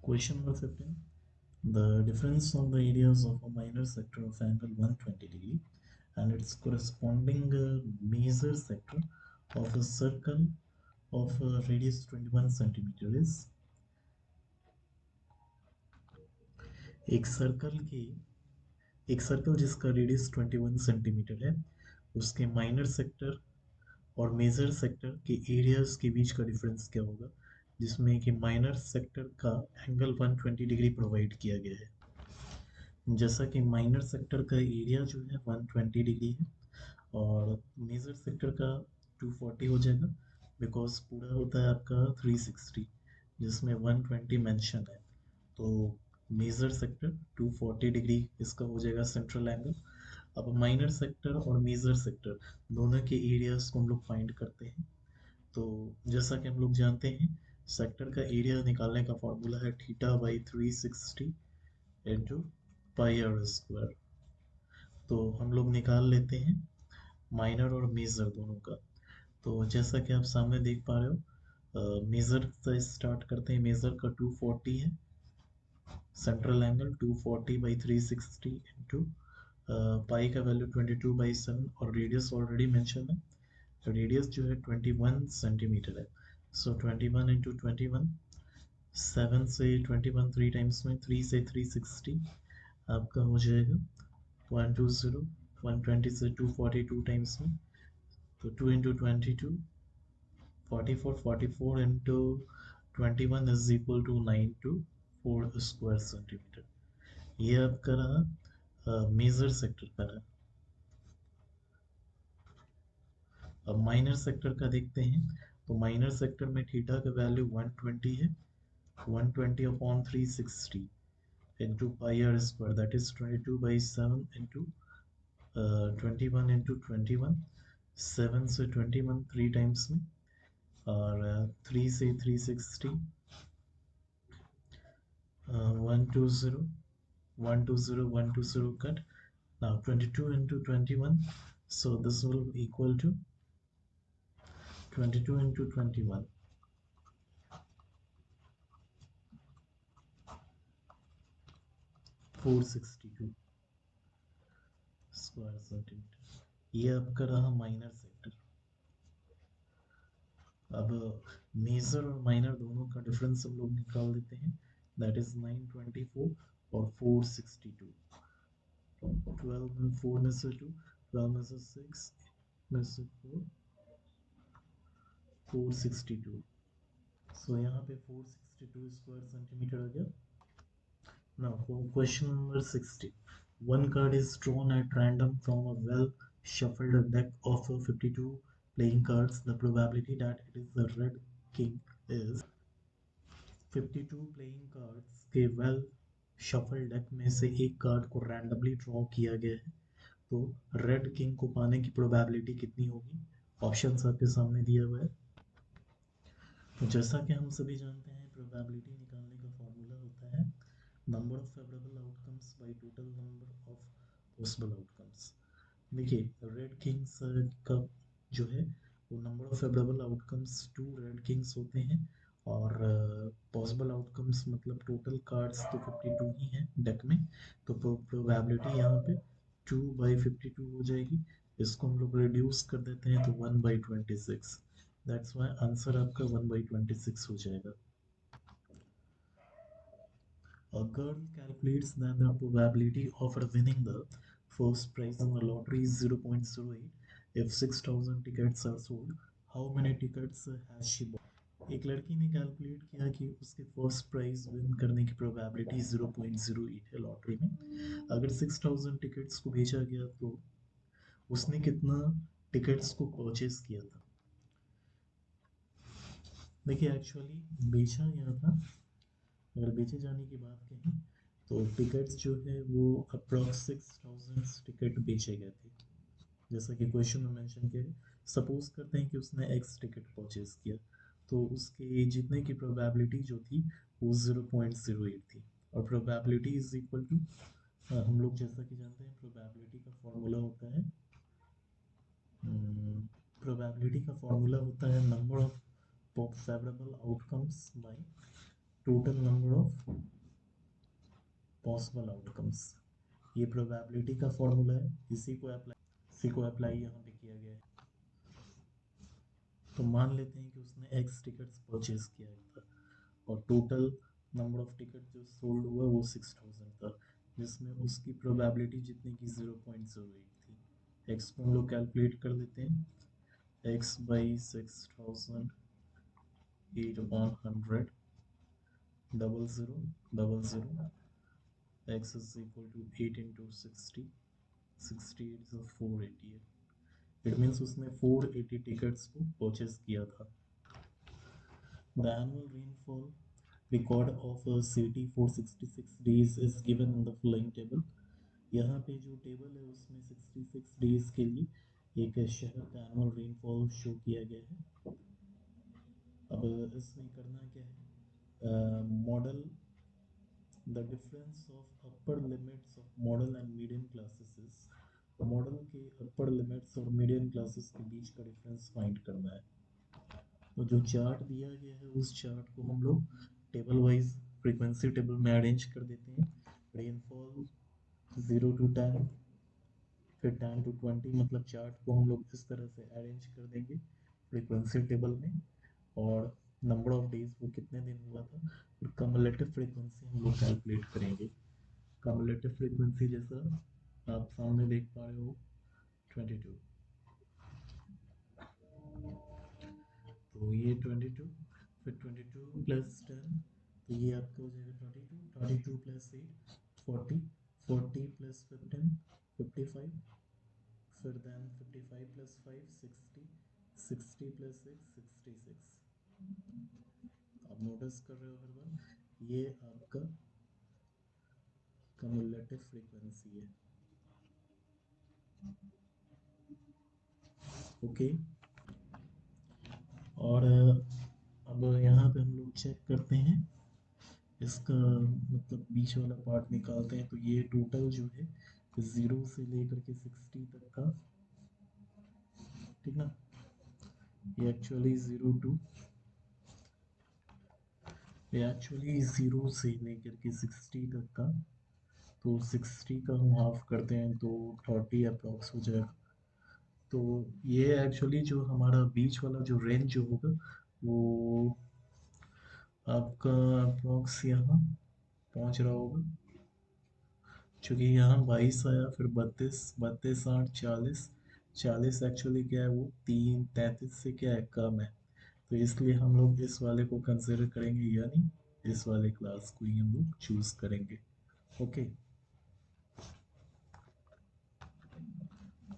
Question number 15. The difference of the areas of a minor sector of angle 120 degree and its corresponding major sector of a circle of radius 21 centimeter is एक circle जिसका radius 21 centimetre है उसके minor sector और major sector के areas के बीच का difference क्या होगा, जिसमें कि माइनर सेक्टर का एंगल 120 डिग्री प्रोवाइड किया गया है। जैसा कि माइनर सेक्टर का एरिया जो है 120 डिग्री है और मेजर सेक्टर का 240 हो जाएगा, बिकॉज पूरा होता है आपका 360 जिसमें 120 मेंशन है। तो मेजर सेक्टर 240 डिग्री इसका हो जाएगा सेंट्रल एंगल। अब माइनर सेक्टर और मेजर सेक्टर दोनों के एरियाज को हम लोग फाइंड करते हैं। तो जैसा कि हम लोग जानते हैं सेक्टर का एरिया निकालने का फॉर्मूला है theta by 360 into pi r square. तो हम लोग निकाल लेते हैं माइनर और मेजर दोनों का। तो जैसा कि आप सामने देख पा रहे हो, मेजर से स्टार्ट करते हैं। मेजर का 240 है, सेंट्रल एंगल 240 बाई 360 इंटू पाई का वैल्यू 22/7 और रेडियस ऑलरेडी मेंशन है। तो रेडियस जो है 21 सेंटीमीटर है। सो 21 इंटू 21, 7 से 21 3 टाइम्स में, 3 से 360 आपका हो जाएगा 120। 120 से 242 टाइम्स में, तो 2 into 22 44, 44 into 21 is equal to 924 square centimetre. ये आपका रहा मेजर सेक्टर का रहा। अब माइनर सेक्टर का देखते हैं। तो माइनर सेक्टर में थीटा का वैल्यू 120 है, 120 upon 360 into pi r square, that is 22/7 into 21 into 21, 7 से 21 3 टाइम्स में और 3 से 360, 120 120 120 cut. Now 22 into 21, so this will equal to 22 into 21, 462 square centimetre. ये आपका रहा माइनर सेक्टर। अब मेजर और माइनर दोनों का डिफरेंस हम लोग निकाल देते हैं, दैट इज 924 और 462। 12 में 4 में से 2, 12 में से 6 में से 4, 462। सो यहाँ पे 462 स्क्वायर सेंटीमीटर आ गया। Now for question number 60. One card is drawn at random from a well-shuffled deck of 52 playing cards. The probability that it is the red king is 52 playing cards के well shuffled deck में से एक card को randomly draw किया गया है। तो red king को पाने की प्रोबेबिलिटी कितनी होगी? ऑप्शंस आपके सामने दिया हुआ है। तो जैसा कि हम सभी जानते हैं प्रोबेबिलिटी निकालने का फॉर्मूला होता है number of favourable outcomes by total number of possible outcomes. देखिए रेड किंग्स का जो है वो number of favourable outcomes 2 red Kings होते हैं और पॉसिबल आउटकम्स मतलब टोटल कार्ड्स तो 52 ही हैं डेक में। तो प्रोबेबिलिटी यहाँ पे 2/52 हो जाएगी। इसको हम लोग रिड्यूस कर देते हैं तो 1/26। दैट्स व्हाई आंसर आपका 1/26 हो जाएगा। A girl calculates that the probability of her winning the first prize in the lottery is 0.08 if 6,000 tickets are sold. How many tickets has she bought? एक लड़की ने कैलकुलेट किया कि उसके फर्स्ट प्राइज विन करने की प्रोबेबिलिटी 0.08 है lottery में। अगर 6,000 टिकट्स को बेचा गया तो उसने कितना टिकट्स को परचेज किया था। देखिए एक्चुअली बेचा गया था, अगर बेचे जाने की बात कहें तो टिकट्स जो है वो अप्रॉक्स 6,000 टिकट बेचे गए थे, जैसा कि क्वेश्चन में मेंशन किया है। सपोज करते हैं कि उसने एक्स टिकट परचेज किया तो उसके जीतने की प्रोबेबिलिटी जो थी वो 0.08 थी। और प्रोबेबिलिटी इज इक्वल टू, हम लोग जैसा कि जानते हैं प्रोबेबिलिटी का फॉर्मूला होता है number of favourable outcomes by total number of possible outcomes. ये प्रोबेबिलिटी का फॉर्मूला है, इसी को अप्लाई यहाँ पे किया गया है। तो मान लेते हैं कि उसने एक्स टिकट्स परचेज किया था और टोटल नंबर ऑफ टिकट जो सोल्ड हुआ वो 6000 था, जिसमें उसकी प्रोबेबिलिटी जितने की 0.08 थी। एक्स को हम लोग कैलकुलेट कर देते हैं, x by 6000 8 upon 100 00 x is equal to 8 into 60 68 is 488। It means उसने 480 टिकट्स को परचेज किया था। The annual rainfall record of a city for 66 days is given in the following table। यहाँ पे जो टेबल है उसमें 66 डेज के लिए एक शहर का एनुअल रेनफॉल शो किया गया है। अब इसमें करना क्या है, model the difference of upper limits of model and medium classes is, model के अपर लिमिट्स और मीडियम क्लासेस के बीच का डिफरेंस फाइंड करना है। तो जो चार्ट दिया गया है उस चार्ट को हम लोग टेबल वाइज फ्रीक्वेंसी टेबल में अरेंज कर देते हैं। रेनफॉल 0 to 10, फिर 10 to 20, मतलब चार्ट को हम लोग इस तरह से अरेंज कर देंगे फ्रीक्वेंसी टेबल में। और नंबर ऑफ डेज वो कितने दिन हुआ था, और कम्युलेटिव फ्रीक्वेंसी हम लोग कैलकुलेट करेंगे। कम्युलेटिव फ्रीक्वेंसी जैसा आप सामने देख पा रहे हो 22, तो ये 22, फिर 22 प्लस 10, तो ये आपका हो जाएगा 22, 22 प्लस 8 40, 40 प्लस 15 55, फिर देन 55 प्लस 5 60, 60 प्लस 6 66। आप नोटिस कर रहे हो हर बार ये आपका कम्युलेटिव फ्रीक्वेंसी है। ओके, और अब यहाँ पे हम लोग चेक करते हैं इसका, मतलब बीच वाला पार्ट निकालते हैं। तो ये टोटल जो है 0 से लेकर के 60 तक का, ठीक ना, ये एक्चुअली 0 से लेकर के 60 तक का, तो 60 का हम हाफ करते हैं तो 30 अप्रॉक्स हो जाएगा। तो ये एक्चुअली जो हमारा बीच वाला जो रेंज जो होगा वो आपका अप्रॉक्स यहाँ पहुँच रहा होगा, क्योंकि यहाँ 22 आया, फिर 32 32 8 40 40, एक्चुअली क्या है वो 3 33 से क्या है कम है। तो इसलिए हम लोग इस वाले को कंसिडर करेंगे, यानी इस वाले क्लास को ही हम लोग चूज करेंगे। ओके,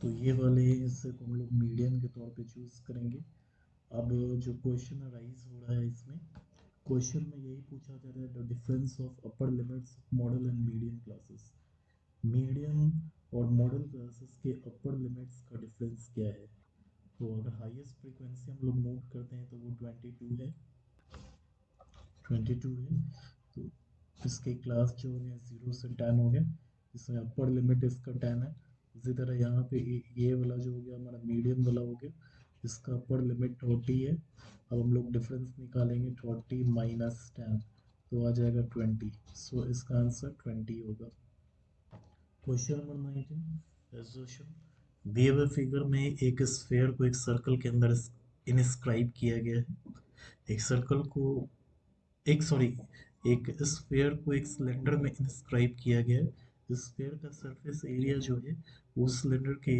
तो ये वाले हिस्से को हम लोग मीडियम के तौर पे चूज करेंगे। अब जो क्वेश्चन अराइज हो रहा है इसमें, क्वेश्चन में यही पूछा जा रहा है the difference of upper limits of model and medium classes. Medium और मॉडल क्लासेस के अपर लिमिट्स का डिफरेंस क्या है। तो अगर हाईएस्ट फ्रीक्वेंसी हम लोग नोट करते हैं तो वो 22 है, 22 है। तो इसके क्लास जो हो गया 0 से 10 हो गया, इसमें अपर लिमिट इसका 10 है। इसी तरह यहाँ पे ये वाला जो हो गया हमारा मीडियम वाला हो गया, इसका अपर लिमिट 30 है। अब हम लोग डिफरेंस निकालेंगे 30 माइनस 10, तो आ जाएगा 20। सो इसका आंसर 20 होगा। क्वेश्चन नंबर 19, एसोसिएशन दिए हुए फिगर में एक स्फेयर को एक सर्कल के अंदर इनस्क्राइब किया गया है। एक सर्कल को एक सॉरी एक स्फेयर को एक सिलेंडर में इंस्क्राइब किया गया है। स्फेयर का सरफेस एरिया जो है वो सिलेंडर के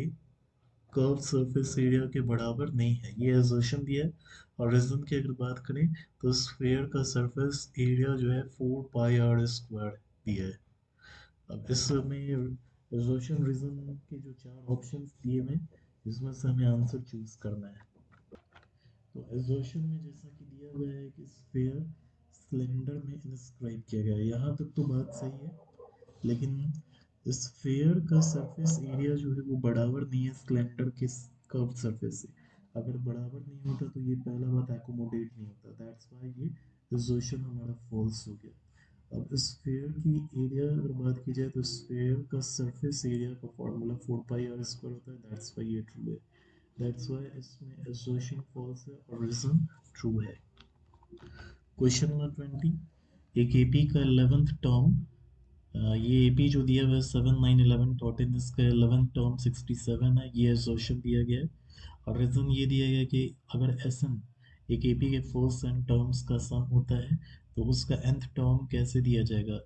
कर्व सरफेस एरिया के बराबर नहीं है, ये एजर्शन दिया है। और रीजन की अगर बात करें तो स्फेयर का सरफेस एरिया जो है 4 पाई आर स्क्वायर दिया है। अब इसमें एजर्शन रीजन के जो चार ऑप्शंस दिए हुए हैं इसमें से हमें आंसर चूज करना है। तो एजर्शन में जैसा कि दिया हुआ है कि स्फेयर सिलेंडर में इंस्क्राइब किया गया है, यहाँ तक तो बात सही है, लेकिन स्फेयर का सरफेस एरिया जो है वो बराबर नहीं है सिलेंडर के कर्व सरफेस से। अगर बराबर नहीं होता तो ये पहला बात एकोमोडेट नहीं होता, दैट्स व्हाई ये एजर्शन हमारा फॉल्स हो गया। अब स्फेयर की एरिया अगर बात की जाए तो स्फेयर का सरफेस एरिया का फॉर्मूला 4 पाई आर स्क्वायर होता है, दैट्स व्हाई ये ट्रू है। दैट्स व्हाई इसमें assertion false है और reason true है। क्वेश्चन नंबर 20, एक एपी का 11th टर्म, ये एपी जो दिया हुआ है 7 9 11 14, इसका 11th टर्म 67 है, ये एसोसिएशन दिया गया है। और रीजन ये दिया गया कि अगर एसएन एक एपी के फर्स्ट एन टर्म्स का सम होता है तो उसका nth टर्म कैसे दिया जाएगा,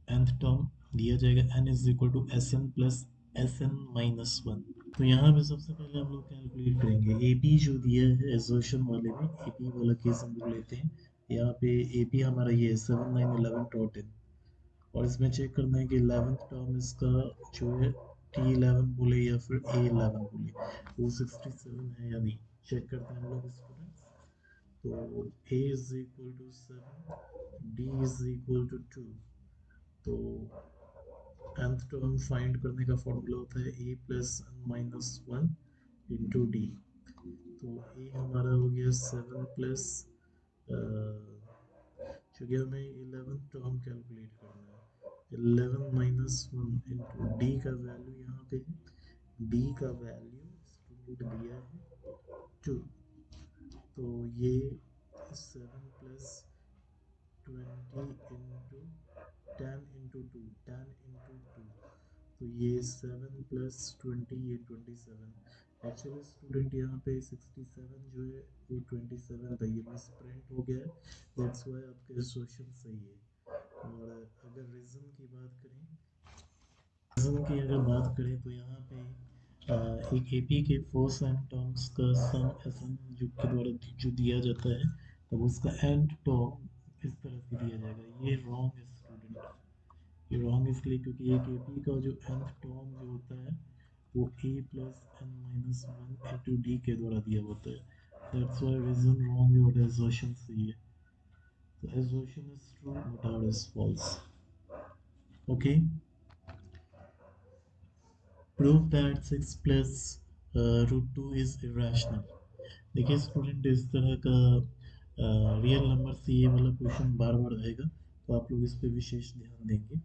nth टर्म दिया जाएगा n is equal to S N plus S N minus one. तो यहाँ पे सबसे पहले हम लोग कैलकुलेट करेंगे एपी जो दिया है एसोसिएशन वाले में, एपी वाला केस हम लोग लेते हैं। यहाँ पे एपी हमारा ये है 7 9 11 14, और इसमें चेक करना है कि 11th टर्म इसका जो है T11 बोले या फिर A11 बोले, वो 67 है या नहीं, चेक करते हैं हम लोग स्टूडेंट्स। तो A is equal to 7, D is equal to 2। तो nth टर्म फाइंड करने का फॉर्मूला होता है A plus minus one into D. तो A हमारा हो गया 7 प्लस, क्योंकि हमें 11th टर्म कैलकुलेट करना है, 11 माइनस वन इंटू डी का वैल्यू यहाँ पे, डी का वैल्यू स्टूडेंट दिया है 2। तो ये 7 प्लस 20 इंटू 10 इंटू 2, 10 इंटू 2, तो ये 7 प्लस 20, ये 27। एक्चुअली स्टूडेंट यहाँ पे 67 जो है वो 27 था, ये मिस प्रिंट हो गया है, दैट्स व्हाई आपका एसोसिएशन सही है। और अगर रीजन की बात करें, रीजन की अगर बात करें तो यहाँ पे एक एपी के फोर्स एंड टर्म्स का सम एसएन जो के द्वारा जो दिया जाता है, तब उसका एंड टर्म इस तरह से दिया जाएगा। ये रॉन्ग है स्टूडेंट, ये रॉन्ग इसलिए क्योंकि एक एपी का जो nth टर्म जो होता है वो a plus N minus one into D के द्वारा दिया होता है। दैट्स व्हाई रीजन रॉन्ग है और एसर्शन सही है। तो assertion is true but our is false. Okay, prove that 6 plus root two is irrational. देखिए स्टूडेंट, इस तरह का रियल नंबर से ये वाला क्वेश्चन बार बार आएगा, तो आप लोग इस पे विशेष ध्यान देंगे।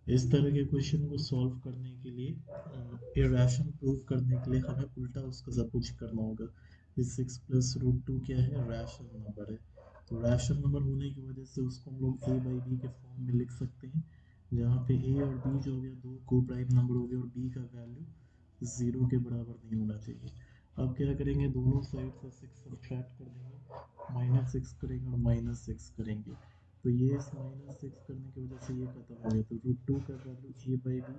इस तरह के क्वेश्चन को सॉल्व करने के लिए, इरेशन प्रूव करने के लिए हमें उल्टा उसका सब कुछ करना होगा। इस 6 प्लस रूट टू क्या है, रैशनल नंबर है। तो रैशनल नंबर होने की वजह से उसको हम लोग a बाई बी के फॉर्म में लिख सकते हैं, जहाँ पे a और b जो हो गया दो को प्राइम नंबर हो गया और b का वैल्यू 0 के बराबर नहीं होना चाहिए। अब क्या करेंगे, दोनों साइड से 6 सब्ट्रैक्ट कर देंगे, -6 करेंगे और -6 करेंगे। तो ये इस -6 करने की वजह से ये खत्म हो गया, तो रूट टू का वैल्यू a बाई बी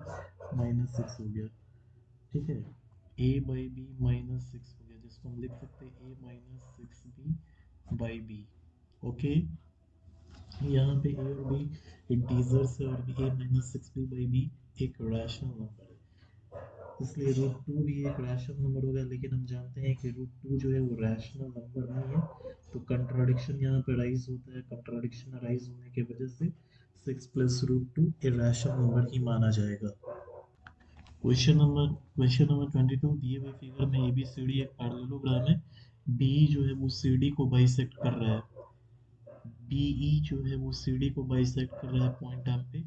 -6 हो गया। ठीक है, a बाई बी -6 हो गया, जिसको हम लिख सकते हैं a -6 b by B. Okay, यहाँ पे a और b इंटीजर्स है और a-6b बाई बी एक रैशनल नंबर है, इसलिए रूट टू भी एक रैशनल नंबर होगा। लेकिन हम जानते हैं कि रूट टू जो है वो रैशनल नंबर नहीं है, तो कंट्राडिक्शन यहाँ पे राइज होता है। कंट्राडिक्शन राइज होने की वजह से 6 plus root two irrational number ही माना जाएगा। क्वेश्चन नंबर 22, दिए हुए फिगर में एबीसीडी एक पैरेललोग्राम है, बी जो है वो सीडी को बाइसेक्ट कर रहा है, बीई जो है वो सीडी को बाइसेक्ट कर रहा है पॉइंट एम पे,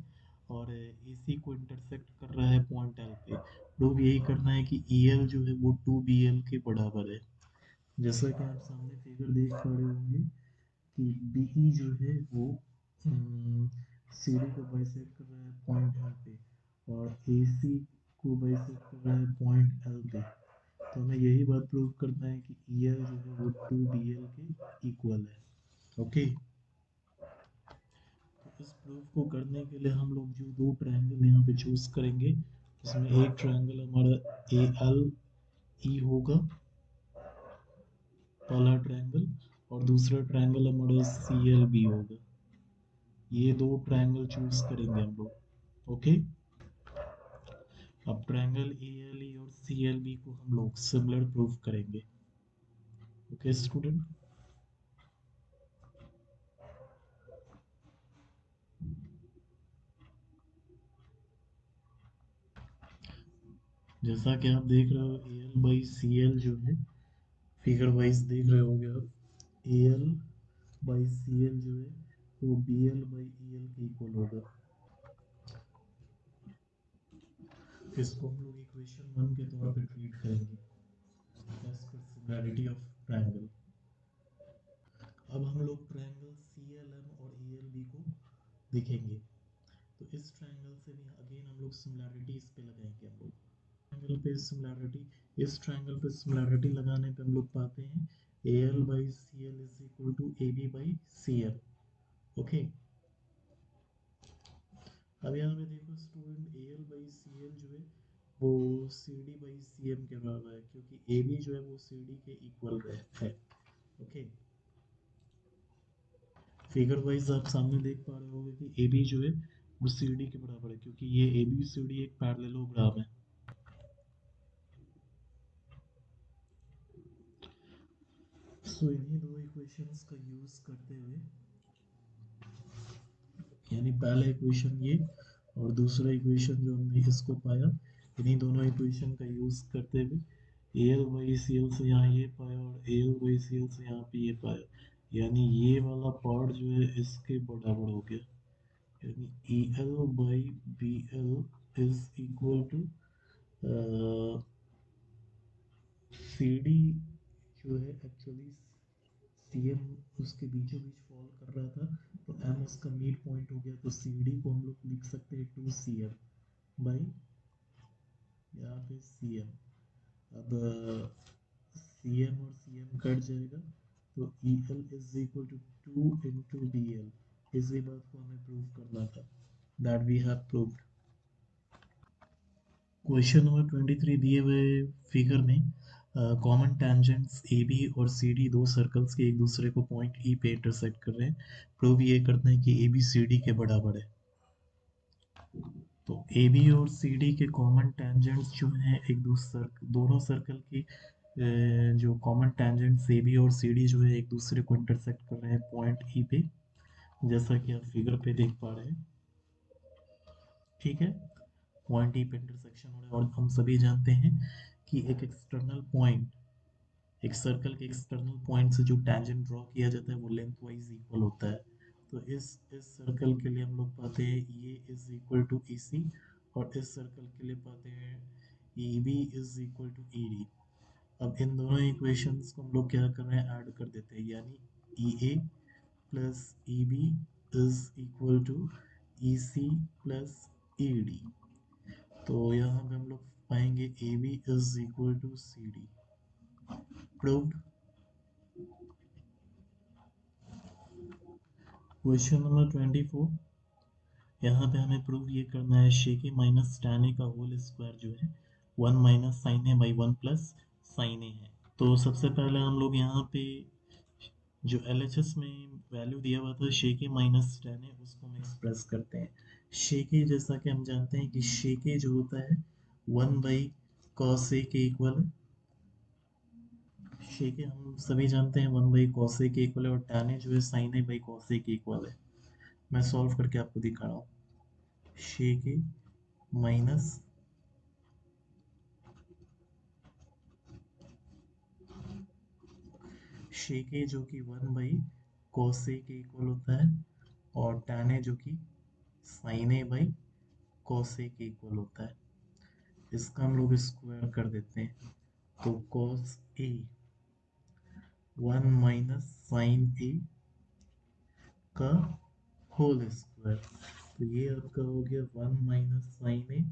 और एसी को इंटरसेक्ट कर रहा है पॉइंट एल पे। प्रूव यही करना है कि ईएल जो है वो 2बीएल के बराबर है। जैसा कि आप सामने फिगर देख पा रहे होंगे कि बीई जो है वो सीडी को बाइसेक्ट कर रहा है पॉइंट एल पे और एसी को बाइसेक्ट कर रहा है पॉइंट एल पे। तो हमें यही बात प्रूव करना है कि ईएल जो है वो 2बीएल के इक्वल है। ओके, तो इस प्रूफ को करने के लिए हम लोग जो दो ट्रायंगल यहाँ पे चूज करेंगे, उसमें एक ट्रायंगल हमारा ए एल ई होगा, पहला ट्रायंगल, और दूसरा ट्रायंगल हमारा सी एल बी होगा। ये दो ट्रायंगल चूज करेंगे हम लोग। ओके, अब ट्रायंगल ए एल ई और सी एल बी को हम लोग सिमिलर प्रूफ करेंगे। ओके स्टूडेंट, जैसा कि आप देख रहे हो A L by C L जो है, फिगर वाइज देख रहे होगे आप, A L by C L जो है वो B L by E L के इक्वल होगा। इसको हम लोग इक्वेशन वन के तौर पे ट्रीट करेंगे, as per similarity of triangle. अब हम लोग ट्रायंगल सी एल एम और ई एल बी को दिखेंगे। तो इस ट्रायंगल से भी अगेन हम लोग सिमिलैरिटी इस पे लगाएंगे। हम लोग ट्रायंगल पे सिमिलैरिटी, इस ट्रायंगल पे सिमिलैरिटी लगाने पे हम लोग पाते हैं AL by CL is equal to AB by CL। Okay, अब यहाँ पे देखो स्टूडेंट, AL by CL जो है वो CD by CM के बराबर है, क्योंकि AB जो है वो CD के इक्वल है। ओके, फिगर वाइज आप सामने देख पा रहे होंगे कि AB जो है वो CD के बराबर है, क्योंकि ये ABCD एक पैरेललोग्राम है। सो इन्हीं दो इक्वेशंस का यूज करते हुए, यानी पहला इक्वेशन ये और दूसरा इक्वेशन जो हमने इसको पाया, इन्हीं दोनों इक्वेशन का यूज करते हुए AL बाई CL से यहाँ ये पाया और AL बाई CL से यहाँ पे ये पाया, यानी ये वाला पार्ट जो है इसके बराबर हो गया, यानी EL by BL is equal to CD जो है एक्चुअली CM उसके बीचों बीच फॉल कर रहा था, तो M उसका मिड पॉइंट हो गया, तो CD को हम लोग लिख सकते हैं 2CM बाई यहाँ पे CM। अब CM और CM कट जाएगा, तो EL is equal to 2 into BL। इसी बात को हमें प्रूव करना था, that we have proved. Question number 23 दिए हुए फिगर में कॉमन टेंजेंट्स AB और CD दो सर्कल्स के एक दूसरे को पॉइंट E पे इंटरसेक्ट कर रहे हैं। प्रूव ये करते हैं कि AB CD के बराबर है। तो AB और CD के कॉमन टेंजेंट्स जो हैं एक दूसरे, दोनों सर्कल की जो कॉमन टेंजेंट्स AB और CD जो है एक दूसरे को इंटरसेक्ट कर रहे हैं पॉइंट E पे, जैसा कि आप फिगर पे देख पा रहे हैं। ठीक है, पॉइंट E पे इंटरसेक्शन हो रहा है और हम सभी जानते हैं कि एक एक्सटर्नल पॉइंट, एक सर्कल के एक्सटर्नल पॉइंट से जो टेंजेंट ड्रॉ किया जाता है वो लेंथ वाइज इक्वल होता है। तो इस सर्कल के लिए हम लोग पाते हैं ये इज इक्वल टू EC, और इस सर्कल के लिए पाते हैं EB is equal to ED। अब इन दोनों इक्वेशंस को हम लोग क्या कर रहे हैं, ऐड कर देते हैं, यानी EA plus EB is equal to EC plus ED। तो यहाँ पे हम लोग पाएंगे AB is equal to CD। Proved. Question number 24, यहाँ पे हमें प्रूव ये करना है sec A minus tan A का होल स्क्वायर जो है 1 minus sine A by 1 plus sine A है। तो सबसे पहले हम लोग यहाँ पे जो LHS में वैल्यू दिया हुआ था शेक ए माइनस tan ए, उसको हम एक्सप्रेस करते हैं। शेक ए जैसा कि हम जानते हैं कि शेक ए जो होता है 1 बाई कॉस ए के इक्वल है। शेक ए हम सभी जानते हैं 1 बाई कॉस ए के इक्वल है, और tan ए जो है sign A by cos A के इक्वल है। मैं सॉल्व करके आपको दिखा रहा हूँ। शेक ए माइनस शेक ए जो कि 1 बाई कॉस ए के इक्वल होता है, और tan ए जो कि sign A by cos A के इक्वल होता है। इसका हम लोग स्क्वायर कर देते हैं, तो कॉस ए 1 माइनस साइन ए का होल स्क्वायर, तो ये आपका हो गया 1 माइनस साइन ए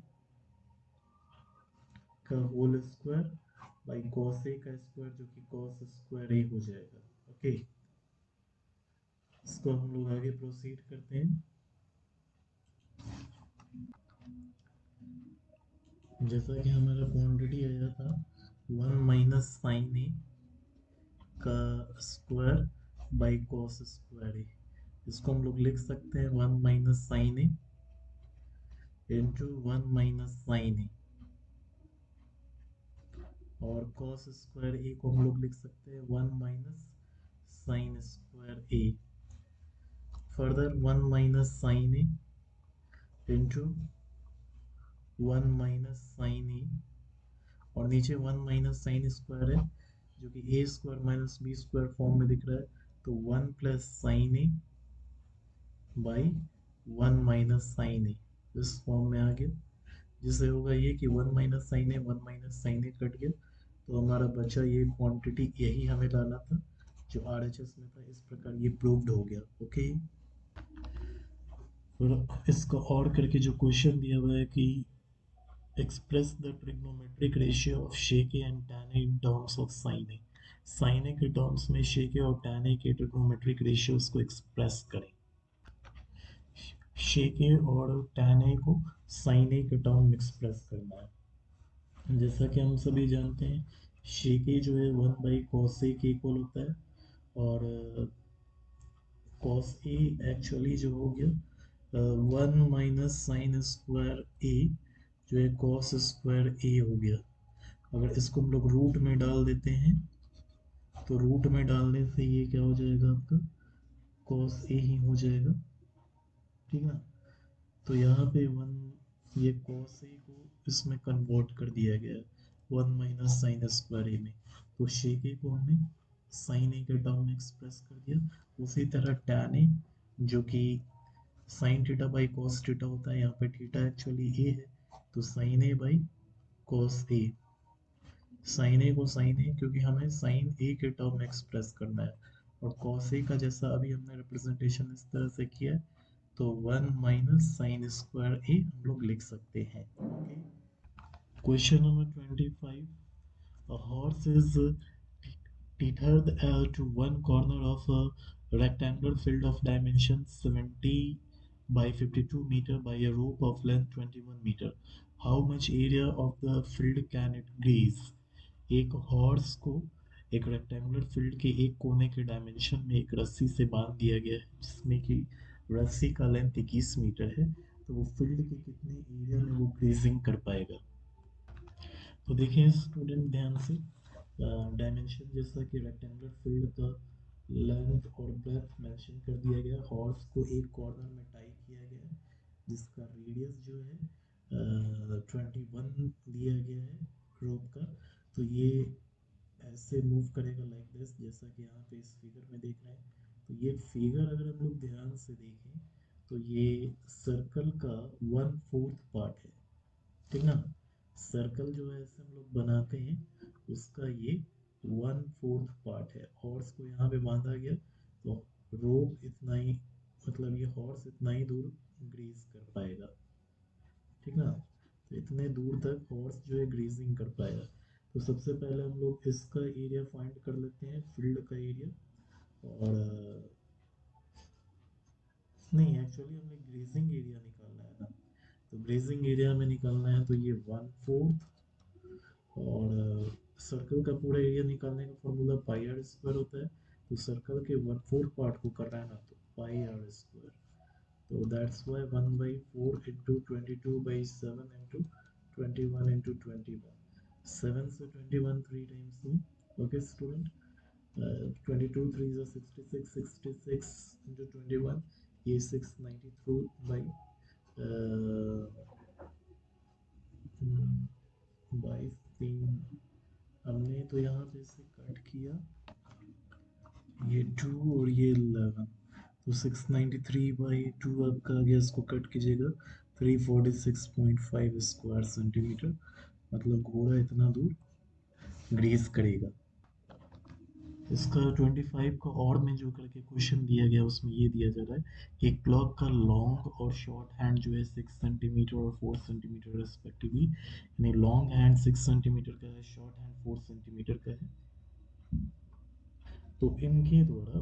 का whole square by cos A का स्क्वायर, जो कि कॉस स्क्वायर ए हो जाएगा। ओके, इसको हम लोग आगे प्रोसीड करते हैं। जैसा कि हमारा क्वांटिटी आया था 1 माइनस साइन ए का स्क्वायर बाई कॉस स्क्वायर ए, इसको हम लोग लिख सकते हैं 1 minus sine A into 1 minus sine A, और कॉस स्क्वायर ए को हम लोग लिख सकते हैं 1 minus sine square A. Further 1 minus sine A into 1 minus sine A, और नीचे 1 माइनस साइन स्क्वायर है जो कि A square minus B square form में दिख रहा है, तो 1 plus sine A by 1 minus sine A इस फॉर्म में आ गया, जिससे होगा ये कि 1 माइनस साइन ए 1 माइनस साइन ए कट गया, तो हमारा बचा ये क्वांटिटी, यही हमें लाना था जो RHS में था। इस प्रकार ये प्रूव्ड हो गया। ओके, और इसका और करके जो क्वेश्चन दिया हुआ है कि express the trigonometric ratio of shake and tan in terms of sin a। sin a के टर्म्स में shake और tan a के trigonometric ratios को एक्सप्रेस करें। shake और tan a को sin a के टर्म में एक्सप्रेस करना है। जैसा कि हम सभी जानते हैं shake जो है 1/cos a के इक्वल होता है, और cos a एक्चुअली जो हो गया 1 - sin² a जो है cos² a हो गया। अगर इसको हम लोग रूट में डाल देते हैं तो रूट में डालने से ये क्या हो जाएगा आपका cos a ही हो जाएगा, ठीक है। तो यहाँ पे ये cos a को इसमें कन्वर्ट कर दिया गया है 1 - sin² a में। तो शेक a को हमने sin a के टर्म में एक्सप्रेस कर दिया। उसी तरह tan a जो कि sin θ / cos θ होता है, यहाँ पे थीटा एक्चुअली a है, तो sin a / cos a। sin a को sin a क्योंकि हमें sin a के टर्म में एक्सप्रेस करना है, और cos a का जैसा अभी हमने रिप्रेजेंटेशन इस तरह से किया है तो 1 - sin² a हम लोग लिख सकते हैं। Question number 25। A horse is tethered to one corner of a rectangular field of dimension 70 by 52 meter by a rope of length 21 meter. How much area of the field can it graze? एक horse को एक rectangular field के एक कोने के dimension में एक रस्सी से बांध दिया गया है, जिसमें कि रस्सी का लेंथ 21 मीटर है। तो वो फील्ड के कितने एरिया में वो ग्रेजिंग कर पाएगा? तो देखिए स्टूडेंट ध्यान से, डायमेंशन जैसा कि रेक्टेंगुलर फील्ड का लेंथ और ब्रेथ मेंशन कर दिया गया। हॉर्स को एक कॉर्नर में टाई किया गया है जिसका रेडियस जो है 21 दिया गया है रोप का। तो ये ऐसे मूव करेगा लाइक दिस, जैसा कि यहाँ पे इस फिगर में देख रहे हैं। तो ये फिगर अगर हम लोग ध्यान से देखें तो ये सर्कल का 1/4 पार्ट है, ठीक ना। सर्कल जो है ऐसे हम लोग बनाते हैं, उसका ये 1/4 पार्ट है। हॉर्स को यहाँ पे बांधा गया तो रोप इतना ही, मतलब ये हॉर्स इतना ही दूर ग्रीज कर पाएगा, ठीक ना। तो इतने दूर तक हॉर्स जो है ग्रीजिंग कर पाएगा। तो सबसे पहले हम लोग इसका एरिया फाइंड कर लेते हैं, फील्ड का एरिया। और नहीं, एक्चुअली हमें ग्रेजिंग एरिया निकालना है ना। तो ग्रेजिंग एरिया में निकालना है तो ये 1/4, और सर्कल का पूरा एरिया निकालने का फॉर्मूला πr² होता है। तो सर्कल के 1/4 पार्ट को कर रहा है ना, तो πr²। तो that's why 1/4 into 22/7 into 21 into 21। 7 से 21 3 टाइम्स में, ओके स्टूडेंट। 22 3 is 66, 66 इंटू 21, ये 692 बाई 22 हमने तो यहाँ पे से कट किया ये 2 और ये 11, तो 693/2 आपका आ गया। इसको कट कीजिएगा 346.5 स्क्वायर सेंटीमीटर, मतलब घोड़ा इतना दूर ग्रेज करेगा। इसका 25 का और में जो करके क्वेश्चन दिया गया उसमें ये दिया जा रहा है कि क्लॉक का लॉन्ग और शॉर्ट हैंड जो है 6 सेंटीमीटर और 4 सेंटीमीटर रिस्पेक्टिवली, यानी लॉन्ग हैंड 6 सेंटीमीटर का है, शॉर्ट हैंड 4 सेंटीमीटर का है। तो इनके द्वारा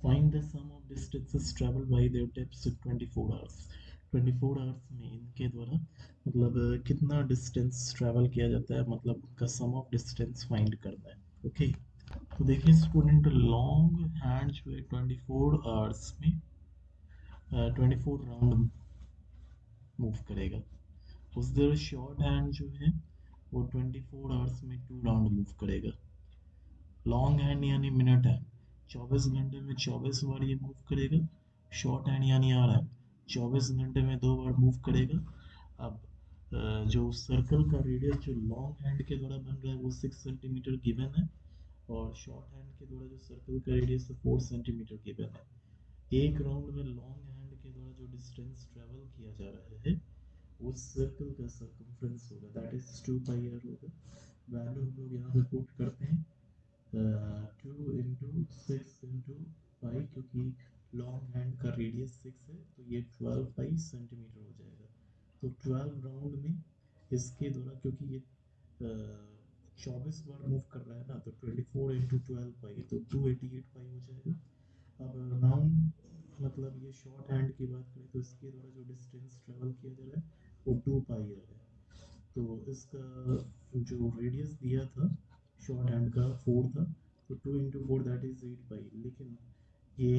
find the sum of distances travel by their tips 24 hours. 24 hours में इनके द्वारा मतलब कितना डिस्टेंस ट्रैवल किया जाता है, मतलब उनका सम ऑफ डिस्टेंस फाइंड करना है। ओके, तो देखिए स्टूडेंट, लॉन्ग हैंड जो है 24 आवर्स में 24 राउंड मूव करेगा। उस देर शॉर्ट हैंड जो है वो 24 आवर्स में 2 राउंड मूव करेगा। लॉन्ग हैंड यानी मिनट हैंड 24 घंटे में 24 बार ये मूव करेगा। शॉर्ट हैंड यानी आवर हैंड 24 घंटे में 2 बार मूव करेगा। अब जो सर्कल का रेडियस जो लॉन्ग हैंड के द्वारा बन रहा है वो 6 सेंटीमीटर गिवन है, और शॉर्ट हैंड के द्वारा जो सर्कल का रेडियस 4 सेंटीमीटर गिवन है। एक राउंड में लॉन्ग हैंड के द्वारा जो डिस्टेंस ट्रेवल किया जा रहा है उस सर्कल का सर्कमफ्रेंस होगा, दैट इज 2πr होगा। वैल्यू हम लोग यहाँ पे पुट करते हैं 2 इंटू 6 इंटू 5, क्योंकि लॉन्ग हैंड का रेडियस 6 है तो ये 12 पाई सेंटीमीटर हो जाएगा। तो 12 राउंड में इसके द्वारा, क्योंकि ये 24 बार मूव कर रहा है ना, तो 24 × 12 पाई तो 288 पाई हो जाएगा। अब राउंड मतलब ये शॉर्ट हैंड की बात करें तो इसके द्वारा जो डिस्टेंस ट्रेवल किया जा रहा है वो 2 पाई आ रहा है। तो इसका जो रेडियस दिया था शॉर्ट हैंड का 4 था, तो 2 × 4 दैट इज 8 पाई। लेकिन ये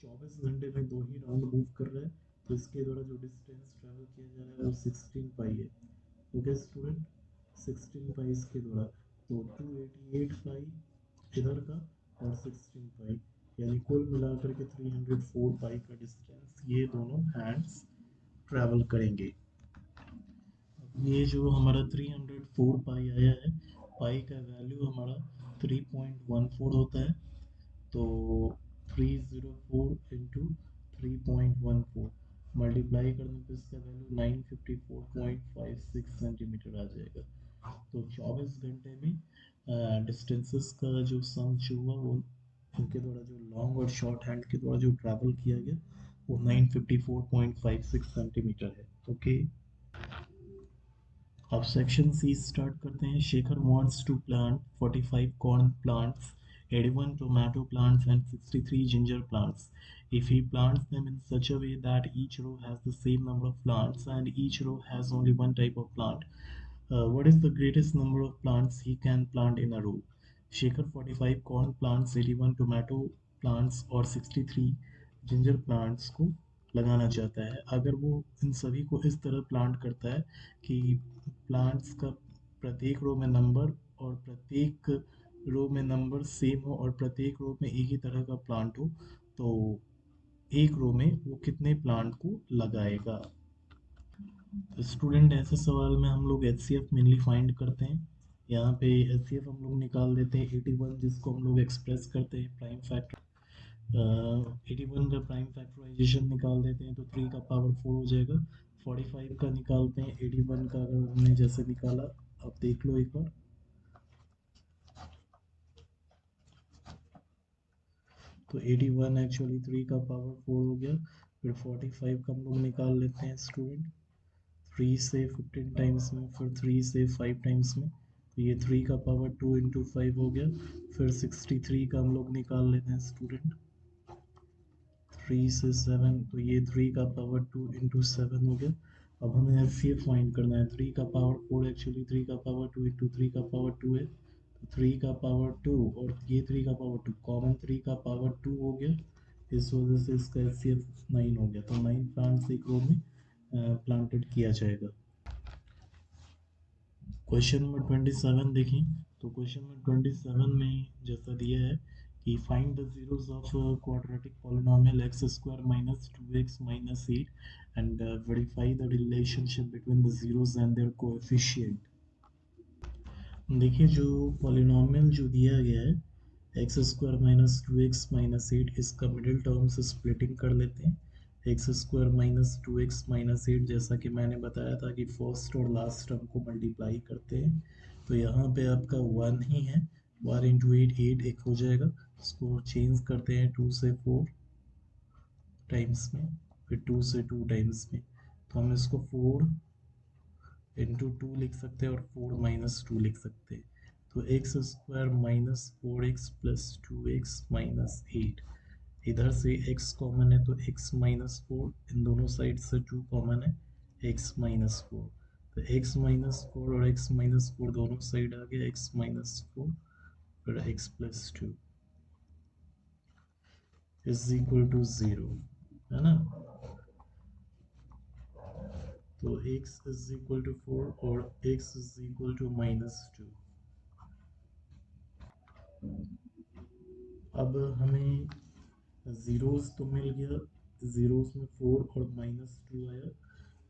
24 घंटे में 2 ही राउंड मूव कर रहा है, तो इसके द्वारा जो डिस्टेंस ट्रेवल किया जा रहा है वो 16 पाई है। ओके स्टूडेंट, 16 पाई इसके द्वारा, तो 288 पाई इधर का और 16 पाई, यानी कुल मिलाकर के 304 पाई का डिस्टेंस ये दोनों हैंड्स ट्रैवल करेंगे। ये जो हमारा 304 पाई आया है, पाई का वैल्यू हमारा 3.14 होता है, तो 304 इंटू 3.14 मल्टीप्लाई करने पर इसका वैल्यू 954.56 सेंटीमीटर आ जाएगा। तो 24 घंटे में डिस्टेंसेस का जो सम जो हुआ वो उनके द्वारा जो लॉन्ग और शॉर्ट हैंड के द्वारा जो ट्रैवल किया गया वो 954.56 सेंटीमीटर है। ओके, अब सेक्शन सी स्टार्ट करते हैं। Shekhar wants to plant 45 corn plants, 81 tomato plants and 63 ginger plants. If he plants them in such a way that each row has the same number of plants and each row has only one type of plant, what is the greatest number of plants he can plant in a row? Shekhar 45 corn plants, 81 tomato plants और 63 ginger plants को लगाना चाहता है। अगर वो इन सभी को इस तरह प्लांट करता है कि प्लांट्स का प्रत्येक रो में नंबर और प्रत्येक रो में नंबर सेम हो और प्रत्येक रो में एक ही तरह का प्लांट हो, तो एक रो में वो कितने प्लांट को लगाएगा। तो स्टूडेंट, ऐसे सवाल में हम लोग HCF मेनली फाइंड करते हैं। यहाँ पे HCF हम लोग निकाल देते हैं 81, जिसको हम लोग एक्सप्रेस करते हैं प्राइम फैक्टर। 81 का प्राइम फैक्टराइजेशन निकाल देते हैं तो 3 का पावर 4 हो जाएगा। 45 का निकालते हैं, 81 का अगर हमने जैसे निकाला, अब देख लो एक बार, तो 81 एक्चुअली 3 का पावर 4 हो गया। फिर 45 का हम लोग निकाल लेते हैं स्टूडेंट, 3 से 15 टाइम्स में, फिर 3 से 5 टाइम्स में, तो ये 3 का पावर 2 × 5 हो गया। फिर 63 का हम लोग निकाल लेते हैं स्टूडेंट, 3 से 7, तो ये 3 का पावर 2 × 7 हो गया। अब हमें HCF फाइंड करना है। 3 का पावर 4 एक्चुअली 3 का पावर 2 × 3 का पावर 2 है, तो 3 का पावर 2 और ये 3 का पावर 2 कॉमन, 3 का पावर 2 हो गया। इस वजह से इसका HCF 9 हो गया। तो 9 प्लांट्स एक रो में प्लांटेड किया जाएगा। क्वेश्चन नंबर 27 देखें, तो क्वेश्चन नंबर 27 में जैसा दिया है कि find the zeros of quadratic polynomial x square minus 2x minus 8 and verify the relationship between the zeros and their coefficient. देखिए, जो पॉलिनोमियल जो दिया गया है x square minus 2x minus 8, इसका मिडिल टर्म से स्प्लिटिंग कर लेते हैं। X square minus 2x minus 8, जैसा कि मैंने बताया था कि फर्स्ट और लास्ट टर्म को मल्टीप्लाई करते हैं, तो यहाँ पे आपका 1 ही है, 1 × 8 8 एक हो जाएगा। इसको चेंज करते हैं 2 से 4 टाइम्स में, फिर 2 से 2 टाइम्स में, तो हम इसको 4 × 2 लिख सकते हैं और 4 माइनस 2 लिख सकते हैं। तो x square minus 4x plus 2x minus 8, इधर से x कॉमन है तो x माइनस 4, इन दोनों साइड से 2 कॉमन है, x माइनस 4, तो x माइनस 4 और x माइनस 4 दोनों साइड आ गया, x माइनस 4 फिर x plus 2 is equal to 0, है ना। तो x इज इक्वल टू 4 और x is equal to minus 2। अब हमें ज़ीरोस तो मिल गया, ज़ीरोस में 4 और माइनस 2 आया।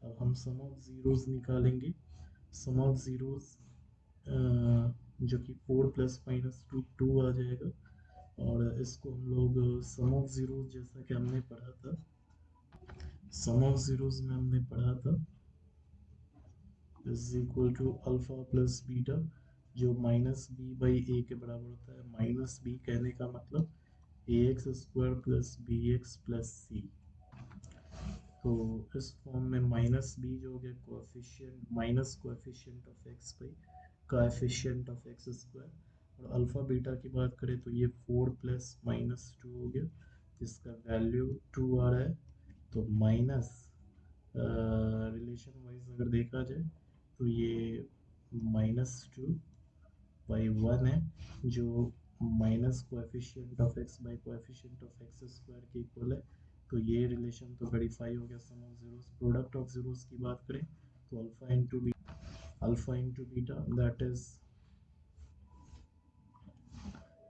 अब हम सम ऑफ ज़ीरोस निकालेंगे। सम ऑफ ज़ीरोस जो कि 4 प्लस माइनस 2 2 आ जाएगा, और इसको हम लोग सम ऑफ ज़ीरोस जैसा कि हमने पढ़ा था, सम ऑफ ज़ीरोस में हमने पढ़ा था is equal to alpha plus beta, जो माइनस बी बाई ए के बराबर होता है। माइनस बी कहने का मतलब ax square plus bx plus c। तो इस फॉर्म में माइनस बी जो हो गया coefficient minus coefficient of X by coefficient of X square. और अल्फ़ा बीटा की बात करें तो ये 4 प्लस माइनस 2 हो गया, जिसका वैल्यू 2 आ रहा है। तो माइनस रिलेशन वाइज अगर देखा जाए तो ये -2/1 है, जो minus coefficient of X by coefficient of X square के इक्वल है। तो ये रिलेशन तो वेरीफाई हो गया। Sum of zeros product of zeros की बात करें तो alpha into beta that is,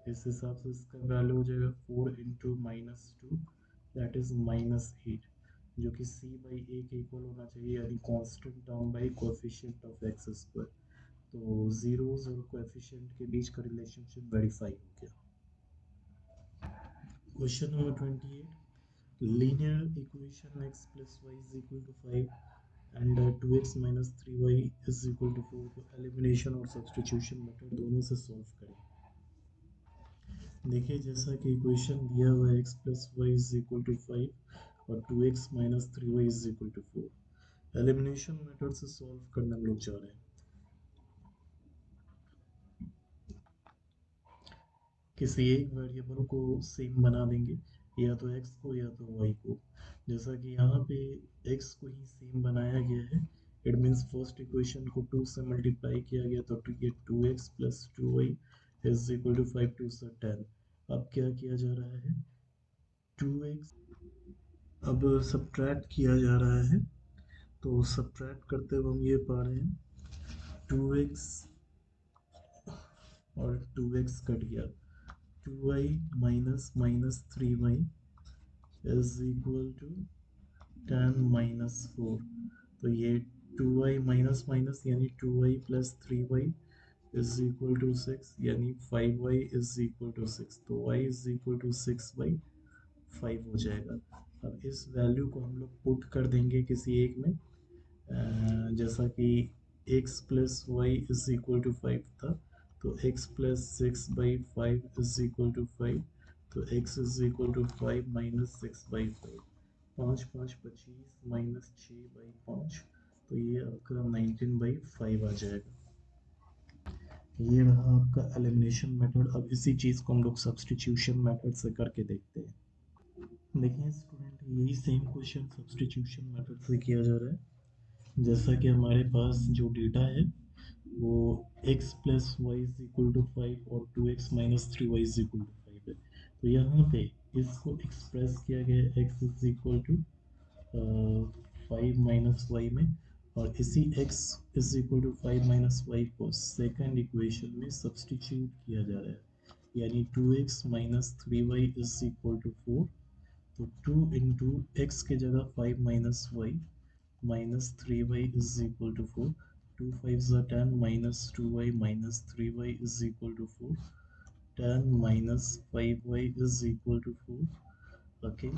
इस हिसाब से इसका वैल्यू हो जाएगा 4 इंटू -2 दैट इज -8, जो कि c बाई ए के इक्वल होना चाहिए, यानी constant term by coefficient of X square. तो जीरोस और कोएफिशिएंट के बीच का रिलेशनशिप वेरीफाई हो गया। Question number 28, linear equation x plus y is equal to 5 and 2x minus 3y is equal to 4 को एलिमिनेशन और सब्स्टिट्यूशन मेथड दोनों से सॉल्व करें। देखिए जैसा कि इक्वेशन दिया हुआ है x plus y is equal to 5 और 2x minus 3y is equal to 4। Elimination method से सॉल्व करने हम लोग जा रहे हैं। किसी एक वेरिएबल को सेम बना देंगे, या तो x को या तो y को। जैसा कि यहाँ पे x को ही सेम बनाया गया है, इट मीन्स फर्स्ट इक्वेशन को 2 से मल्टीप्लाई किया गया, तो ये 2x plus 2y is equal to 5 2 से 10। अब क्या किया जा रहा है, 2x अब सब्ट्रैक्ट किया जा रहा है। तो सब्ट्रैक्ट करते हुए हम ये पा रहे हैं 2x और 2x कट गया, 2y minus minus 3y is equal to 10 minus 4। तो ये 2y माइनस माइनस यानी 2y plus 3y is equal to 6, यानी 5y इज इक्वल टू 6। तो y इज इक्वल टू 6/5 हो जाएगा। अब इस वैल्यू को हम लोग पुट कर देंगे किसी एक में, जैसा कि x plus y is equal to 5 था, तो x plus 6/5 is equal to 5। तो x is equal to 5 minus 6/5, 5 5 25 minus 6/5, तो ये आपका 19/5 आ जाएगा। ये रहा आपका एलिमिनेशन मेथड। अब इसी चीज़ को हम लोग सब्स्टिट्यूशन मेथड से करके देखते हैं। देखिए स्टूडेंट, यही सेम क्वेश्चन सब्स्टिट्यूशन मेथड से किया जा रहा है। जैसा कि हमारे पास जो डेटा है वो x plus y is equal to 5 और 2x minus 3y is equal to 5 है। तो यहाँ पे इसको एक्सप्रेस किया गया है x is equal to 5 minus y में, और इसी x is equal to 5 minus y को सेकंड इक्वेशन में सब्स्टिट्यूट किया जा रहा है, यानी 2x minus 3y is equal to 4। तो 2 इंटू एक्स के जगह 5 minus y minus 3y is equal to 4, 2 5s are 10 minus 2y minus 3y is equal to 4, 10 minus 5y is equal to 4, okay,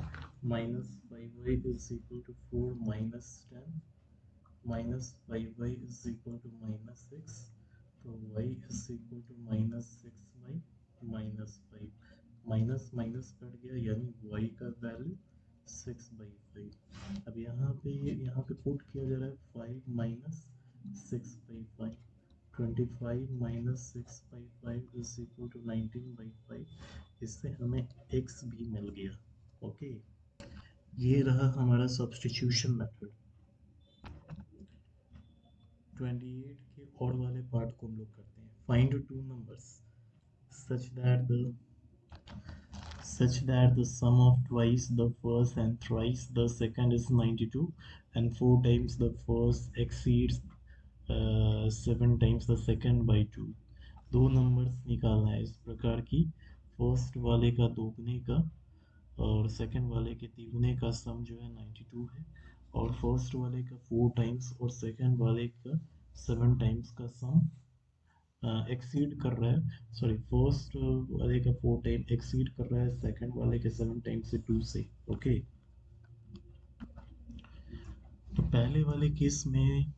minus 5y is equal to 4 minus 10, minus 5y is equal to minus 6, तो y is equal to minus 6 by minus 5, minus minus cut गया, यानी y का value 6/5। अब यहाँ पे put किया जा रहा है 5 minus 6/5, 25 minus 6/5 is equal to 19/5। इससे हमें x भी मिल गया। ओके, ये रहा हमारा सब्स्टिट्यूशन मेथड। 28 के और वाले पार्ट को हम लोग करते हैं। Find two numbers such that the sum of twice the first and thrice the second is 92, and 4 times the first exceeds 7 times the second by 2। दो नंबर्स निकालना है इस प्रकार की, फर्स्ट वाले का दोगुने का और सेकंड वाले के तिगुने का सम जो है 92 है, और फर्स्ट वाले का 4 टाइम्स और सेकंड वाले का 7 टाइम्स का सम एक्सीड कर रहा है, सॉरी फर्स्ट वाले का 4 टाइम एक्सीड कर रहा है सेकंड वाले के 7 टाइम से 2 से। ओके, तो पहले वाले केस में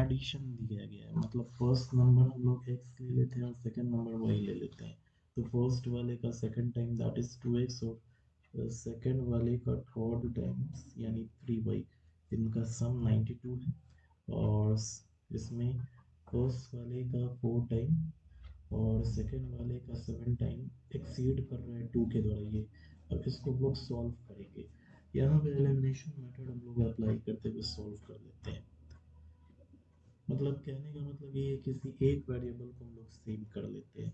एडिशन दिया गया है, मतलब फर्स्ट नंबर हम लोग x ले लेते हैं और सेकंड नंबर y ले लेते हैं। तो तो फर्स्ट वाले का second time that is 2x और सेकंड वाले का थर्ड टाइम्स यानी 3y, इनका सम 92 है। और इसमें फर्स्ट वाले का 4 टाइम और सेकंड वाले का 7 टाइम एक्सीड कर रहा है 2 के द्वारा ये। अब इसको हम लोग सॉल्व करेंगे। यहाँ पे एलिमिनेशन मेथड हम लोग अप्लाई करते हुए सॉल्व कर लेते हैं। मतलब कहने का मतलब ये है किसी एक वेरिएबल को हम लोग सेव कर लेते हैं।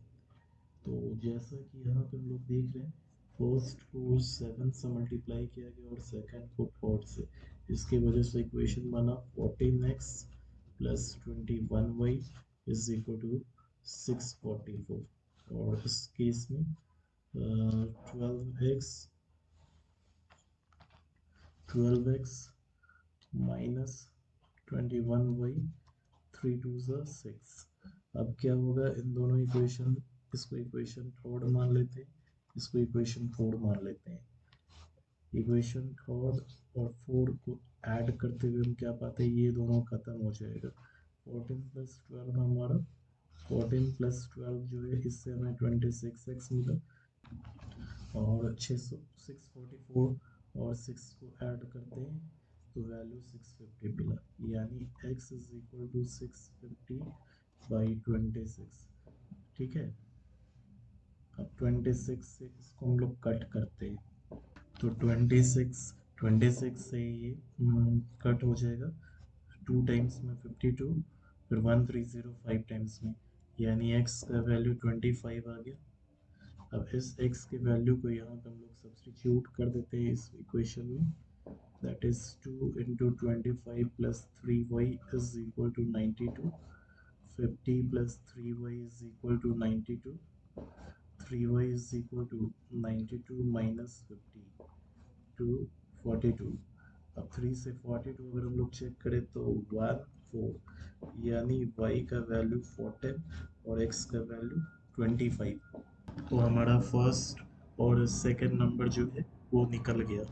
तो जैसा कि यहाँ पे हम लोग देख रहे हैं, फर्स्ट को 7 से मल्टीप्लाई किया गया और सेकंड को 4 से, इसकी वजह से इक्वेशन बना 14x plus 21y is equal to 644। और इस केस में 12x माइनस 21y 3 2 6। अब क्या होगा, इन दोनों इक्वेशन, इसको इक्वेशन 4 मान लेते हैं, इसको इक्वेशन 4 मान लेते हैं। इक्वेशन 4 और 4 को ऐड करते हुए हम क्या पाते हैं, ये दोनों खत्म हो जाएगा। 14 प्लस 12 हमारा 14 प्लस 12 जो है, इससे हमें 26x मिला और 644 और 6 को ऐड करते हैं तो वैल्यू 650 मिला, यानी x is equal to 650 by 26। ठीक है, अब 26 से इसको हम लोग कट करते हैं तो 26 से ये कट हो जाएगा 2 टाइम्स में 52, फिर 1305 टाइम्स में, यानी x का वैल्यू 25 आ गया। अब इस x के वैल्यू को यहाँ पे हम लोग सब्स्टिट्यूट कर देते हैं इस इक्वेशन में, that is 2 into 25 plus 3y is equal to 92, 50 plus 3y is equal to 92, 3y is equal to 92 minus 50 to 42। अब 3 से 42 अगर हम लोग चेक करें तो 1 4, यानी y का वैल्यू 14 और x का वैल्यू 25। तो हमारा फर्स्ट और सेकंड नंबर जो है वो निकल गया।